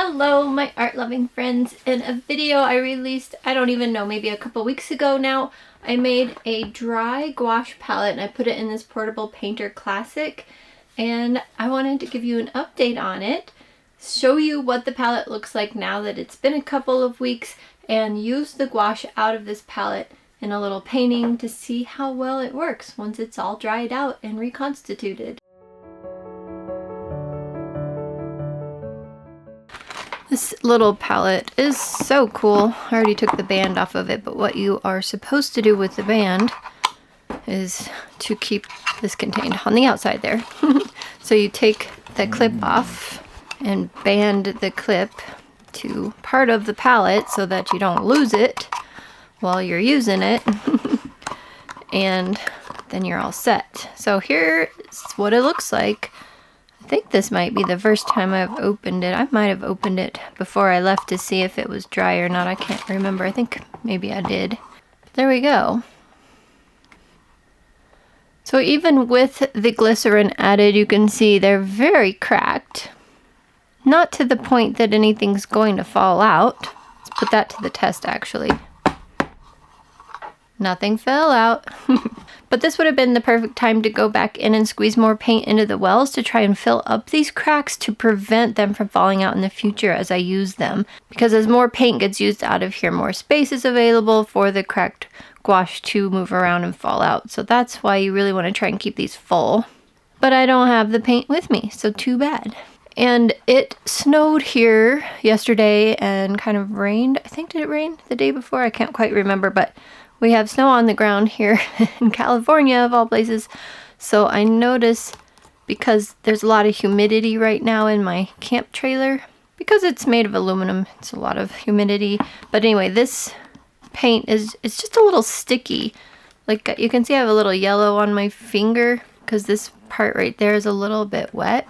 Hello, my art-loving friends. In a video I released, I don't even know, maybe a couple weeks ago now, I made a dry gouache palette and I put it in this Portable Painter Classic, and I wanted to give you an update on it, show you what the palette looks like now that it's been a couple of weeks, and use the gouache out of this palette in a little painting to see how well it works once it's all dried out and reconstituted. This little palette is so cool. I already took the band off of it, but what you are supposed to do with the band is to keep this contained on the outside there. So you take the clip off and band the clip to part of the palette so that you don't lose it while you're using it. And then you're all set. So here's what it looks like. I think this might be the first time I've opened it. I might have opened it before I left to see if it was dry or not. I can't remember. I think maybe I did. There we go. So even with the glycerin added, you can see they're very cracked. Not to the point that anything's going to fall out. Let's put that to the test actually. Nothing fell out. But this would have been the perfect time to go back in and squeeze more paint into the wells to try and fill up these cracks to prevent them from falling out in the future as I use them. Because as more paint gets used out of here, more space is available for the cracked gouache to move around and fall out. So that's why you really want to try and keep these full. But I don't have the paint with me, so too bad. And it snowed here yesterday and kind of rained. I think, did it rain the day before? I can't quite remember, but we have snow on the ground here in California, of all places. So I notice, because there's a lot of humidity right now in my camp trailer, because it's made of aluminum, it's a lot of humidity. But anyway, this paint it's just a little sticky. Like you can see I have a little yellow on my finger because this part right there is a little bit wet.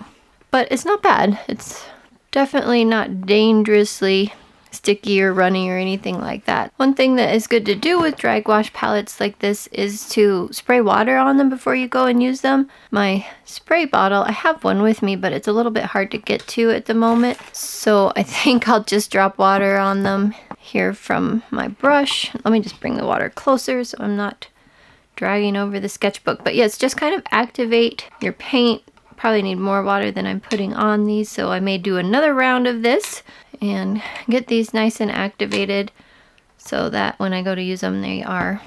But it's not bad. It's definitely not dangerously sticky or runny or anything like that. One thing that is good to do with dry gouache palettes like this is to spray water on them before you go and use them. My spray bottle, I have one with me, but it's a little bit hard to get to at the moment. So I think I'll just drop water on them here from my brush. Let me just bring the water closer so I'm not dragging over the sketchbook. But yes, just kind of activate your paint. Probably need more water than I'm putting on these, so I may do another round of this and get these nice and activated so that when I go to use them they are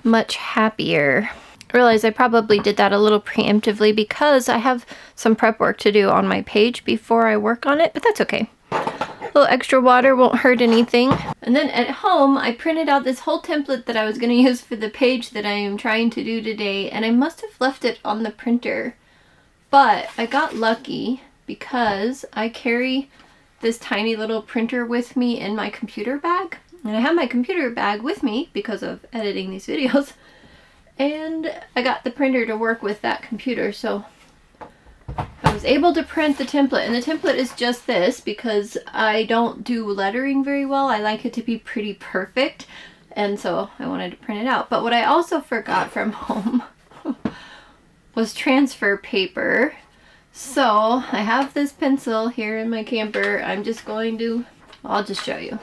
much happier. I realize I probably did that a little preemptively because I have some prep work to do on my page before I work on it, but that's okay. A little extra water won't hurt anything. And then at home I printed out this whole template that I was going to use for the page that I am trying to do today, and I must have left it on the printer. But I got lucky because I carry this tiny little printer with me in my computer bag. And I have my computer bag with me because of editing these videos. And I got the printer to work with that computer. So I was able to print the template. And the template is just this because I don't do lettering very well. I like it to be pretty perfect. And so I wanted to print it out. But what I also forgot from home was transfer paper. So I have this pencil here in my camper. I'm just going to, I'll just show you.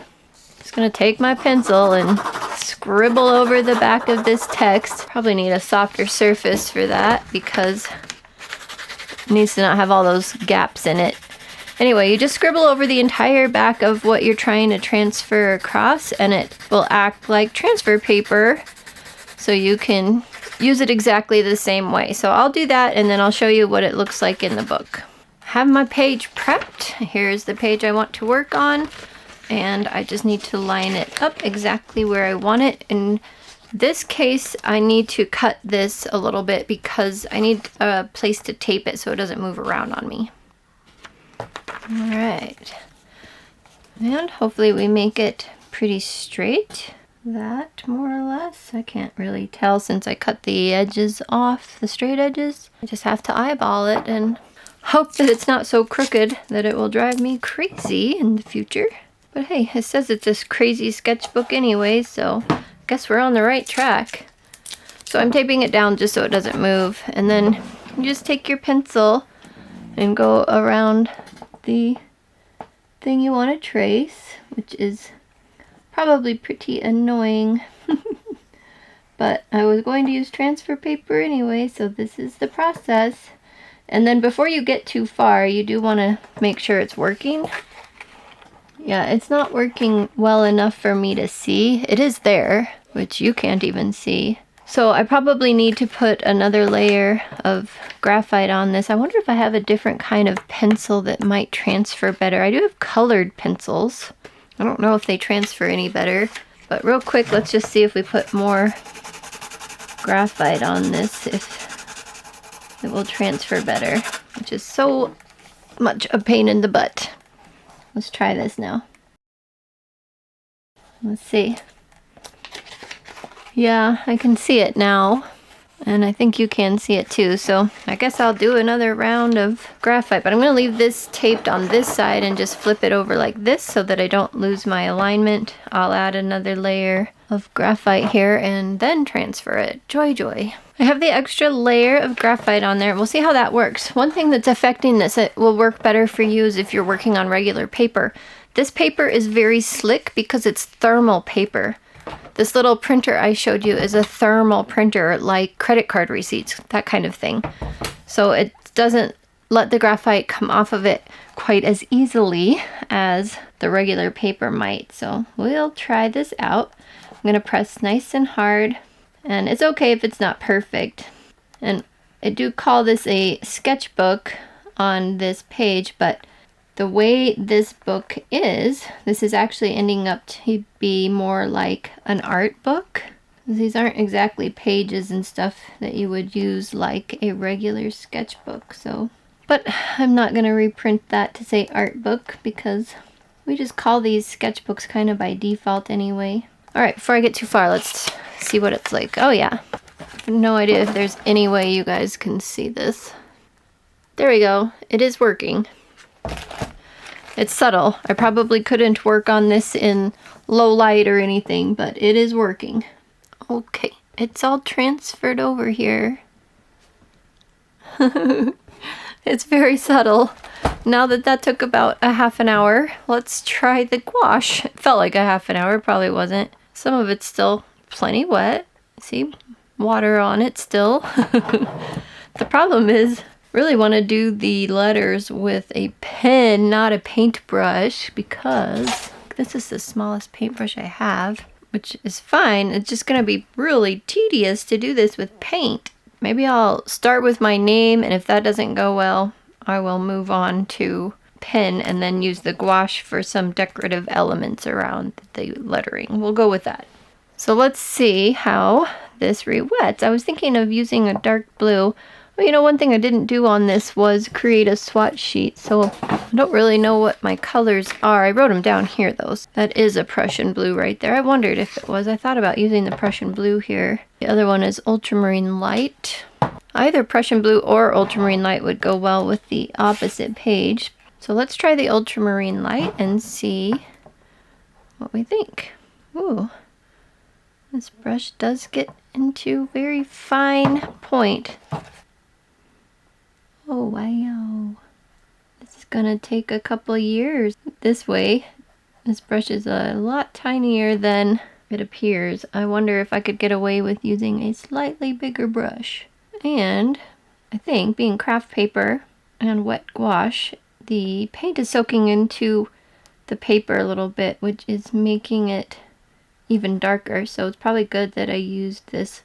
Just gonna take my pencil and scribble over the back of this text. Probably need a softer surface for that because it needs to not have all those gaps in it. Anyway, you just scribble over the entire back of what you're trying to transfer across and it will act like transfer paper so you can use it exactly the same way. So I'll do that and then I'll show you what it looks like in the book. Have my page prepped. Here's the page I want to work on and I just need to line it up exactly where I want it. In this case I need to cut this a little bit because I need a place to tape it so it doesn't move around on me. Alright, and hopefully we make it pretty straight. That more or less. I can't really tell since I cut the edges off, the straight edges. I just have to eyeball it and hope that it's not so crooked that it will drive me crazy in the future. But hey, it says it's this crazy sketchbook anyway, so I guess we're on the right track. So I'm taping it down just so it doesn't move, and then you just take your pencil and go around the thing you want to trace, which is probably pretty annoying. But I was going to use transfer paper anyway, so this is the process. And then before you get too far, you do want to make sure it's working. Yeah, it's not working well enough for me to see. It is there, which you can't even see. So I probably need to put another layer of graphite on this. I wonder if I have a different kind of pencil that might transfer better. I do have colored pencils. I don't know if they transfer any better. But real quick, let's just see if we put more graphite on this, if it will transfer better, which is so much a pain in the butt. Let's try this now. Let's see. Yeah, I can see it now. And I think you can see it too. So I guess I'll do another round of graphite. But I'm going to leave this taped on this side and just flip it over like this so that I don't lose my alignment. I'll add another layer of graphite here and then transfer it. Joy, joy. I have the extra layer of graphite on there. We'll see how that works. One thing that's affecting this, it will work better for you, is if you're working on regular paper. This paper is very slick because it's thermal paper. This little printer I showed you is a thermal printer, like credit card receipts, that kind of thing. So it doesn't let the graphite come off of it quite as easily as the regular paper might. So we'll try this out. I'm going to press nice and hard, and it's okay if it's not perfect. And I do call this a sketchbook on this page, but the way this book is, this is actually ending up to be more like an art book. These aren't exactly pages and stuff that you would use like a regular sketchbook. So, but I'm not going to reprint that to say art book because we just call these sketchbooks kind of by default anyway. All right, before I get too far, let's see what it's like. Oh yeah, I have no idea if there's any way you guys can see this. There we go. It is working. It's subtle. I probably couldn't work on this in low light or anything, but it is working. Okay, it's all transferred over here. It's very subtle. Now that took about a half an hour, let's try the gouache. It felt like a half an hour, probably wasn't. Some of it's still plenty wet. See, water on it still. The problem is, really want to do the letters with a pen, not a paintbrush, because this is the smallest paintbrush I have, which is fine. It's just going to be really tedious to do this with paint. Maybe I'll start with my name, and if that doesn't go well, I will move on to pen and then use the gouache for some decorative elements around the lettering. We'll go with that. So let's see how this re-wets. I was thinking of using a dark blue. Well, you know, one thing I didn't do on this was create a swatch sheet, so I don't really know what my colors are. I wrote them down here, though. That is a Prussian blue right there. I wondered if it was. I thought about using the Prussian blue here. The other one is ultramarine light. Either Prussian blue or ultramarine light would go well with the opposite page. So let's try the ultramarine light and see what we think. Ooh, this brush does get into very fine point. Oh, wow. This is gonna take a couple years. This way, this brush is a lot tinier than it appears. I wonder if I could get away with using a slightly bigger brush. And I think, being craft paper and wet gouache, the paint is soaking into the paper a little bit, which is making it even darker. So it's probably good that I used this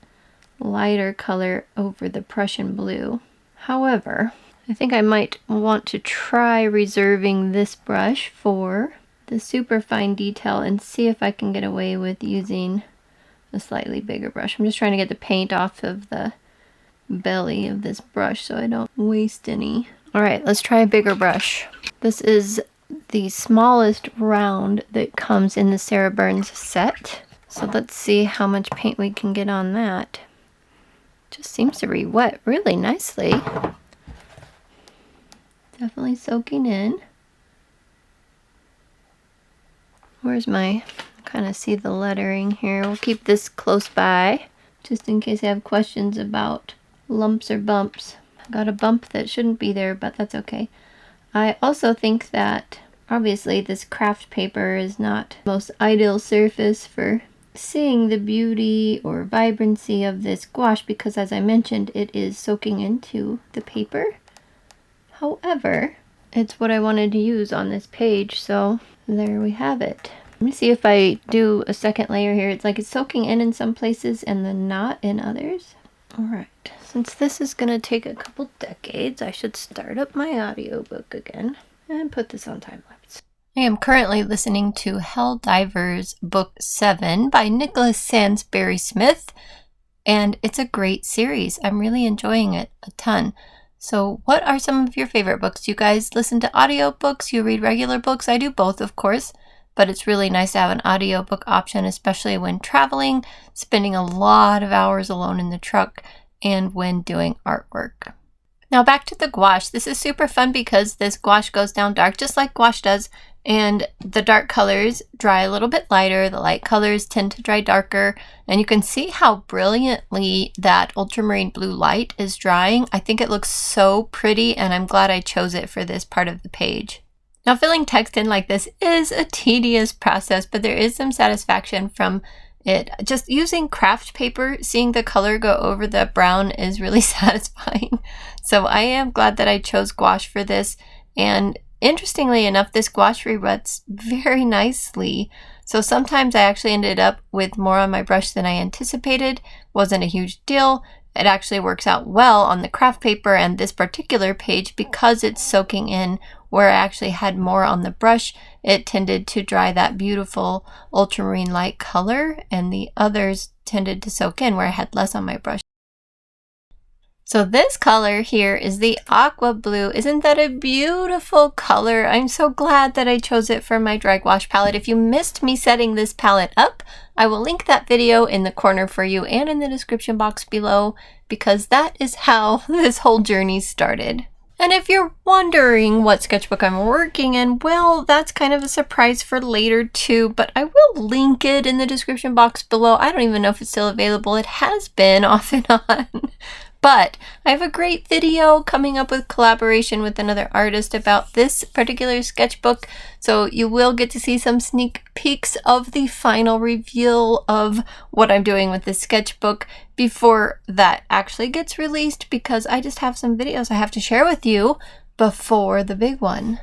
lighter color over the Prussian blue. However, I think I might want to try reserving this brush for the super fine detail and see if I can get away with using a slightly bigger brush. I'm just trying to get the paint off of the belly of this brush so I don't waste any. All right, let's try a bigger brush. This is the smallest round that comes in the Sarah Burns set. So let's see how much paint we can get on that. Just seems to re-wet really nicely. Definitely soaking in. Where's my, kind of see the lettering here. We'll keep this close by just in case I have questions about lumps or bumps. I got a bump that shouldn't be there, but that's okay. I also think that Obviously, this craft paper is not the most ideal surface for seeing the beauty or vibrancy of this gouache because, as I mentioned, it is soaking into the paper. However, it's what I wanted to use on this page, so there we have it. Let me see if I do a second layer here. It's like it's soaking in some places and then not in others. Alright, since this is going to take a couple decades, I should start up my audiobook again and put this on time-lapse. I am currently listening to Hell Divers Book 7 by Nicholas Sansbury Smith, and it's a great series. I'm really enjoying it a ton. So what are some of your favorite books? You guys listen to audiobooks? You read regular books? I do both, of course, but it's really nice to have an audiobook option, especially when traveling, spending a lot of hours alone in the truck, and when doing artwork. Now back to the gouache. This is super fun because this gouache goes down dark just like gouache does, and the dark colors dry a little bit lighter. The light colors tend to dry darker, and you can see how brilliantly that ultramarine blue light is drying. I think it looks so pretty, and I'm glad I chose it for this part of the page. Now filling text in like this is a tedious process, but there is some satisfaction from it. Just using craft paper, seeing the color go over the brown is really satisfying. So I am glad that I chose gouache for this, and interestingly enough, this gouache reruts very nicely. So sometimes I actually ended up with more on my brush than I anticipated. Wasn't a huge deal. It actually works out well on the craft paper and this particular page because it's soaking in. Where I actually had more on the brush, it tended to dry that beautiful ultramarine light color, and the others tended to soak in where I had less on my brush. So this color here is the aqua blue. Isn't that a beautiful color? I'm so glad that I chose it for my dry gouache palette. If you missed me setting this palette up, I will link that video in the corner for you and in the description box below, because that is how this whole journey started. And if you're wondering what sketchbook I'm working in, well, that's kind of a surprise for later too, but I will link it in the description box below. I don't even know if it's still available. It has been off and on. But I have a great video coming up with collaboration with another artist about this particular sketchbook, so you will get to see some sneak peeks of the final reveal of what I'm doing with this sketchbook before that actually gets released, because I just have some videos I have to share with you before the big one.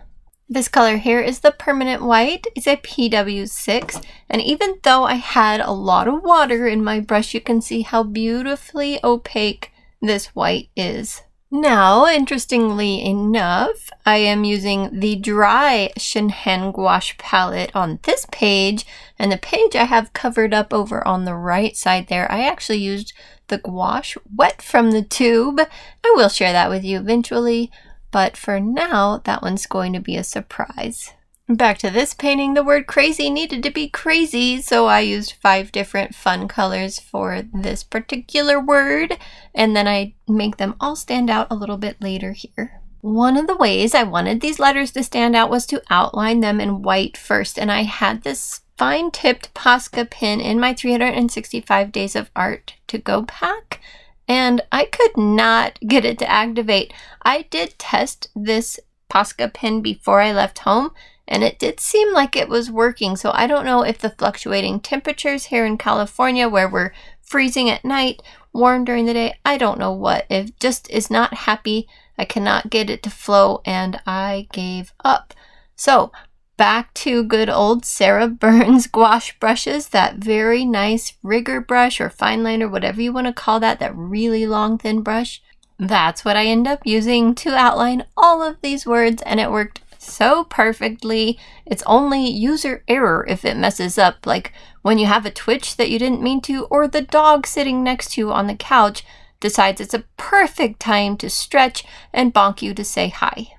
This color here is the permanent white. It's a PW6, and even though I had a lot of water in my brush, you can see how beautifully opaque this white is. Now, interestingly enough, I am using the dry ShinHan gouache palette on this page, and the page I have covered up over on the right side there, I actually used the gouache wet from the tube. I will share that with you eventually, but for now, that one's going to be a surprise. Back to this painting, the word crazy needed to be crazy, so I used 5 different fun colors for this particular word, and then I make them all stand out a little bit later here. One of the ways I wanted these letters to stand out was to outline them in white first, and I had this fine-tipped Posca pen in my 365 Days of Art to Go pack, and I could not get it to activate. I did test this Posca pen before I left home, and it did seem like it was working, so I don't know if the fluctuating temperatures here in California, where we're freezing at night, warm during the day, I don't know what. It just is not happy. I cannot get it to flow, and I gave up. So back to good old Sarah Burns gouache brushes, that very nice rigger brush or fine liner, whatever you want to call that, that really long thin brush. That's what I end up using to outline all of these words, and it worked so perfectly. It's only user error if it messes up, like when you have a twitch that you didn't mean to, or the dog sitting next to you on the couch decides it's a perfect time to stretch and bonk you to say hi.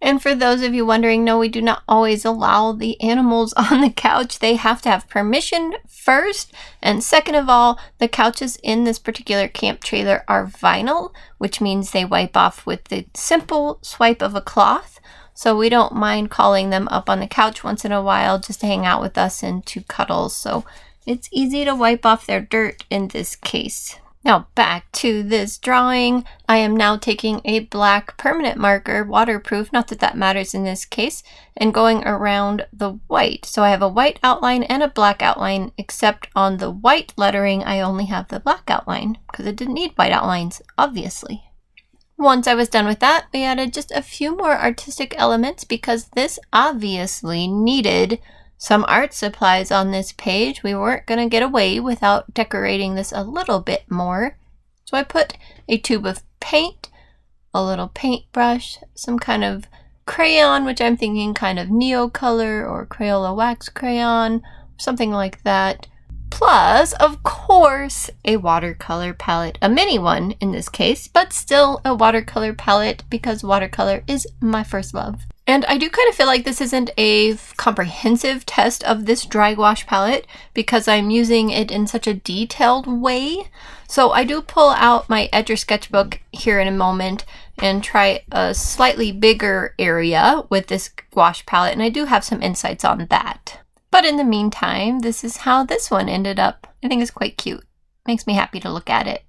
And for those of you wondering, no, we do not always allow the animals on the couch. They have to have permission first. And second of all, the couches in this particular camp trailer are vinyl, which means they wipe off with the simple swipe of a cloth. So we don't mind calling them up on the couch once in a while just to hang out with us and to cuddle. So it's easy to wipe off their dirt in this case. Now back to this drawing. I am now taking a black permanent marker, waterproof, not that that matters in this case, and going around the white. So I have a white outline and a black outline, except on the white lettering I only have the black outline because it didn't need white outlines, obviously. Once I was done with that, we added just a few more artistic elements because this obviously needed some art supplies on this page. We weren't going to get away without decorating this a little bit more. So I put a tube of paint, a little paintbrush, some kind of crayon, which I'm thinking kind of Neocolor or Crayola wax crayon, something like that. Plus, of course, a watercolor palette, a mini one in this case, but still a watercolor palette because watercolor is my first love. And I do kind of feel like this isn't a comprehensive test of this dry gouache palette because I'm using it in such a detailed way. So I do pull out my Etcher sketchbook here in a moment and try a slightly bigger area with this gouache palette, and I do have some insights on that. But in the meantime, this is how this one ended up. I think it's quite cute. Makes me happy to look at it.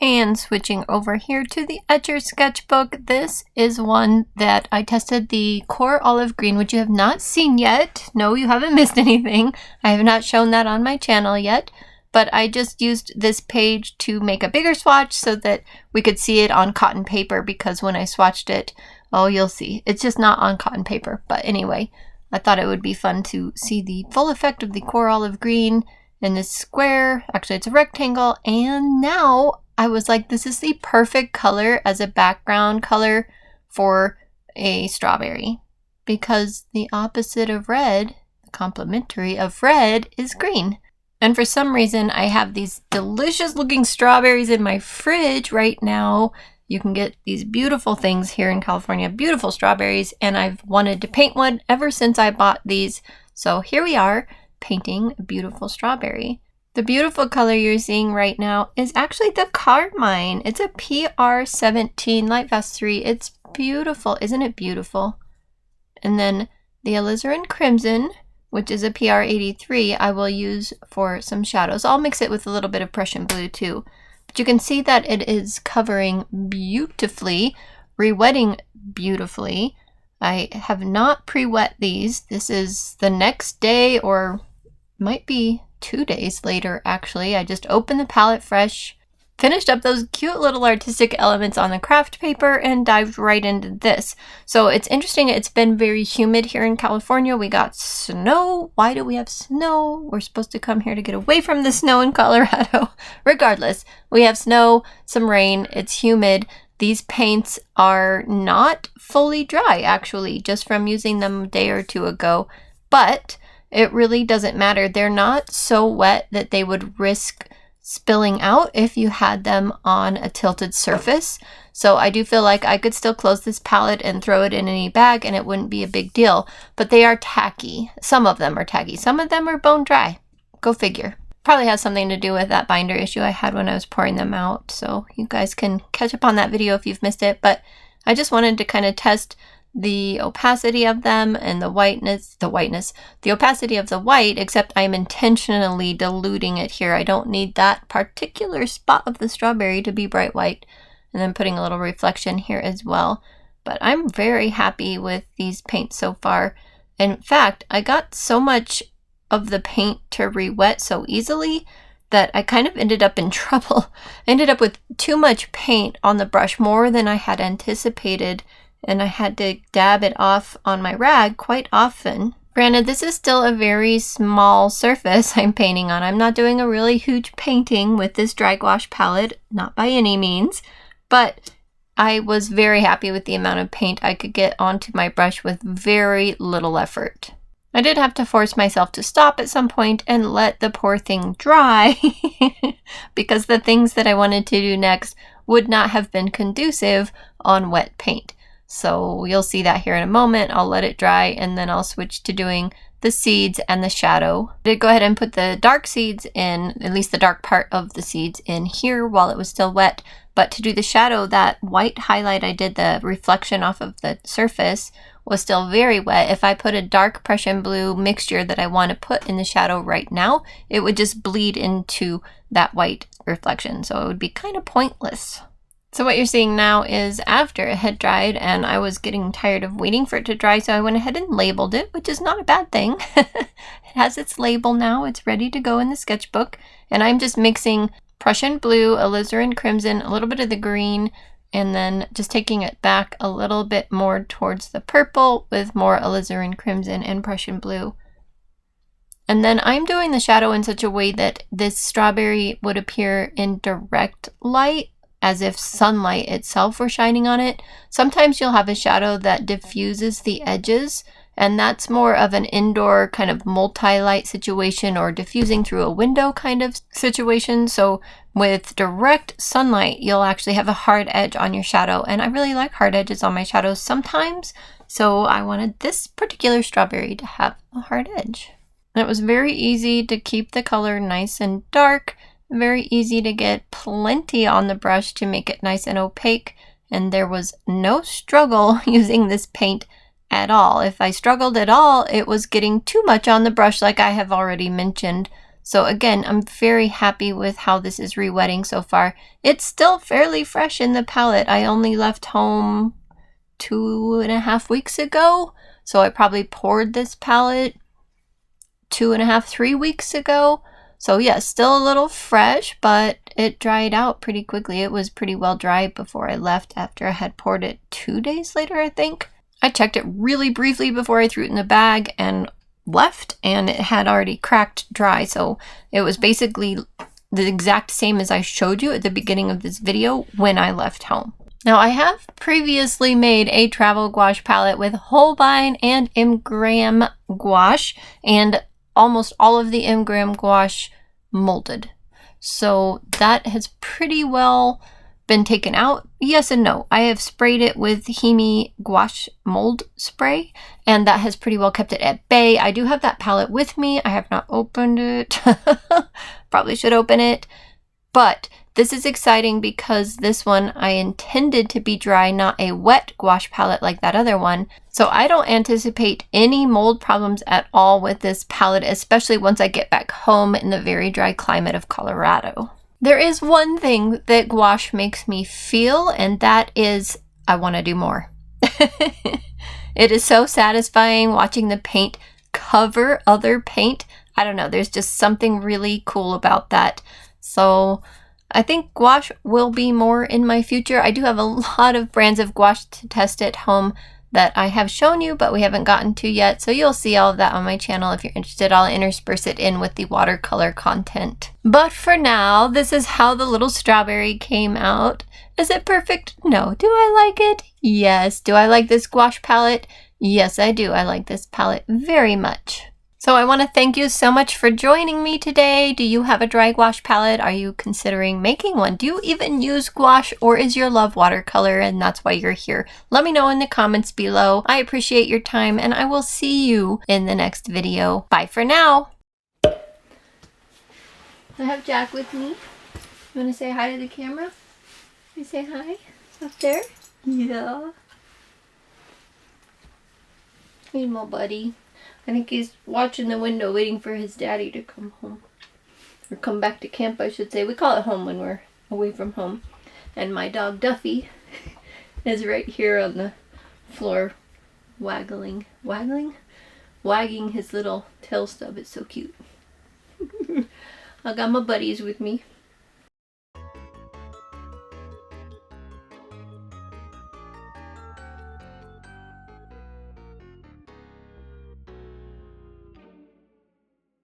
And switching over here to the Etcher sketchbook, this is one that I tested the Core Olive Green, which you have not seen yet. No, you haven't missed anything. I have not shown that on my channel yet, but I just used this page to make a bigger swatch so that we could see it on cotton paper, because when I swatched it, oh, you'll see, it's just not on cotton paper. But anyway, I thought it would be fun to see the full effect of the Core Olive Green in this square. Actually, it's a rectangle, and now I was like, this is the perfect color as a background color for a strawberry, because the opposite of red, the complementary of red, is green. And for some reason, I have these delicious looking strawberries in my fridge right now. You can get these beautiful things here in California, beautiful strawberries, and I've wanted to paint one ever since I bought these. So here we are, painting a beautiful strawberry. The beautiful color you're seeing right now is actually the Carmine. It's a PR17 Light Fast 3. It's beautiful. Isn't it beautiful? And then the Alizarin Crimson, which is a PR83, I will use for some shadows. I'll mix it with a little bit of Prussian blue too. But you can see that it is covering beautifully, re-wetting beautifully. I have not pre-wet these. This is the next day, or might be 2 days later actually. I just opened the palette fresh, finished up those cute little artistic elements on the craft paper, and dived right into this. So it's interesting, it's been very humid here in California. We got snow. Why do we have snow? We're supposed to come here to get away from the snow in Colorado. Regardless, we have snow, some rain, it's humid. These paints are not fully dry actually, just from using them a day or two ago, but it really doesn't matter. They're not so wet that they would risk spilling out if you had them on a tilted surface. So I do feel like I could still close this palette and throw it in any bag and it wouldn't be a big deal. But they are tacky. Some of them are tacky. Some of them are bone dry. Go figure. Probably has something to do with that binder issue I had when I was pouring them out. So you guys can catch up on that video if you've missed it. But I just wanted to kind of test the opacity of them and the opacity of the white, except I'm intentionally diluting it here. I don't need that particular spot of the strawberry to be bright white, and then putting a little reflection here as well. But I'm very happy with these paints so far. In fact, I got so much of the paint to re-wet so easily that I kind of ended up in trouble. I ended up with too much paint on the brush, more than I had anticipated, and I had to dab it off on my rag quite often. Granted, this is still a very small surface I'm painting on. I'm not doing a really huge painting with this dry gouache palette, not by any means, but I was very happy with the amount of paint I could get onto my brush with very little effort. I did have to force myself to stop at some point and let the poor thing dry because the things that I wanted to do next would not have been conducive on wet paint. So you'll see that here in a moment. I'll let it dry and then I'll switch to doing the seeds and the shadow. I did go ahead and put the dark seeds in, at least the dark part of the seeds in here while it was still wet. But to do the shadow, that white highlight I did, the reflection off of the surface, was still very wet. If I put a dark Prussian blue mixture that I want to put in the shadow right now, it would just bleed into that white reflection. So it would be kind of pointless. So what you're seeing now is after it had dried, and I was getting tired of waiting for it to dry, so I went ahead and labeled it, which is not a bad thing. It has its label now. It's ready to go in the sketchbook. And I'm just mixing Prussian blue, alizarin crimson, a little bit of the green, and then just taking it back a little bit more towards the purple with more alizarin crimson and Prussian blue. And then I'm doing the shadow in such a way that this strawberry would appear in direct light, as if sunlight itself were shining on it. Sometimes you'll have a shadow that diffuses the edges, and that's more of an indoor kind of multi-light situation or diffusing through a window kind of situation. So with direct sunlight, you'll actually have a hard edge on your shadow, and I really like hard edges on my shadows sometimes, so I wanted this particular strawberry to have a hard edge. And it was very easy to keep the color nice and dark, very easy to get plenty on the brush to make it nice and opaque, and there was no struggle using this paint at all. If I struggled at all, it was getting too much on the brush, like I have already mentioned. So again, I'm very happy with how this is re-wetting so far. It's still fairly fresh in the palette. I only left home 2.5 weeks ago, so I probably poured this palette 2.5, 3 weeks ago. So yeah, still a little fresh, but it dried out pretty quickly. It was pretty well dried before I left after I had poured it 2 days later, I think. I checked it really briefly before I threw it in the bag and left, and it had already cracked dry. So it was basically the exact same as I showed you at the beginning of this video when I left home. Now I have previously made a travel gouache palette with Holbein and Ingram gouache, and almost all of the Ingram gouache molded. So that has pretty well been taken out. Yes and no. I have sprayed it with Himi gouache mold spray, and that has pretty well kept it at bay. I do have that palette with me. I have not opened it. Probably should open it. But this is exciting because this one I intended to be dry, not a wet gouache palette like that other one. So I don't anticipate any mold problems at all with this palette, especially once I get back home in the very dry climate of Colorado. There is one thing that gouache makes me feel, and that is I want to do more. It is so satisfying watching the paint cover other paint. I don't know, there's just something really cool about that. So I think gouache will be more in my future. I do have a lot of brands of gouache to test at home that I have shown you, but we haven't gotten to yet. So you'll see all of that on my channel. If you're interested, I'll intersperse it in with the watercolor content. But for now, this is how the little strawberry came out. Is it perfect? No. Do I like it? Yes. Do I like this gouache palette? Yes, I do. I like this palette very much. So I want to thank you so much for joining me today. Do you have a dry gouache palette? Are you considering making one? Do you even use gouache, or is your love watercolor and that's why you're here? Let me know in the comments below. I appreciate your time, and I will see you in the next video. Bye for now. I have Jack with me. You want to say hi to the camera? You say hi up there? Yeah. Hey, my buddy. I think he's watching the window waiting for his daddy to come home. Or come back to camp, I should say. We call it home when we're away from home. And my dog Duffy is right here on the floor wagging his little tail stub. It's so cute. I got my buddies with me.